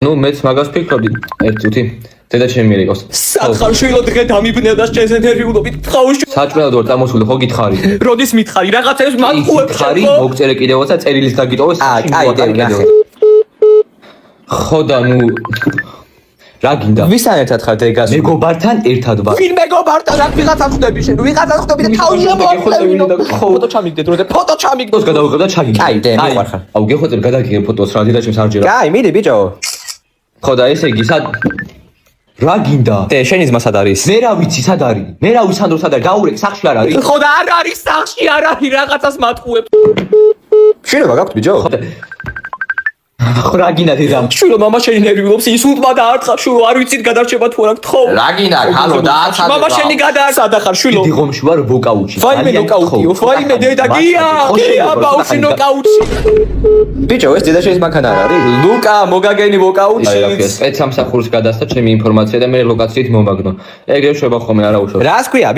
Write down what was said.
ნუ მეც მაგას ვფიქრობდი. ერთ წუთი. დედა ჩემი მიერ იყოს. სათხარ შვილო დღე დამიბნევდა შენს ინტერვიულობით. თხაუში. საჭმელად ვარ წამოსული, ხო გითხარი? როდის მითხარი? რაღაცებს მათყუებ გითხარი, მოგწერე კიდევაც და წერილის გაგიტოვე. კაი, ნახე. ხო და ნუ რა გინდა? ვისთან ერთად ხარ დეგას? მეგობართან ერთად ვარ. ვინ მეგობართან რა ვიღაცა ხვდები შენ? ვიღაცა ხვდები და თავში ფოტო ჩამიგდეთ რომ ფოტო ჩამიგდოს გადავიღებ და ჩაგიგე. კაი, მიყვარხარ. აუ გეხოწერ გადაგიღებ ფოტოს რა დედა ჩემს არ ჯერა. კაი, მიდი ბიჭო. ხო და ესე იგი სად რა გინდა? შენი ძმა სად არის? მე რა ვიცი სად არის? მე რა ვიცი სანდრო სად არის? გაურეკ სახში არ არის? ხო და არ არის სახში არ არის რაღაცას მათყუებ. შენობა გაქვთ ბიჭო? ხო რა გინდა დედა? შვილო მამა შენი ნერვიულობს ისუნთმა და ართხარ შვილო არ ვიცით გადარჩება თუ არა გთხოვ. რა გინდა? ჰალო დააცადე. მამა შენი გადააცადა ხარ შვილო. დიდი ღომში ვარ ვოკაუტში. ვაიმე ნოკაუტიო, ვაიმე დედა გია, ბავშვი ნოკაუტში. ბიჭო, ეს დედა შეის მანქანა არ არის? ლუკა, მოგაგენი ვოკაუტში. სპეცსამსახურს გადასცა ჩემი ინფორმაცია და მე ლოკაციით მომაგნო. ეგრე შვება ხოლმე არა უშო. რას ქვია?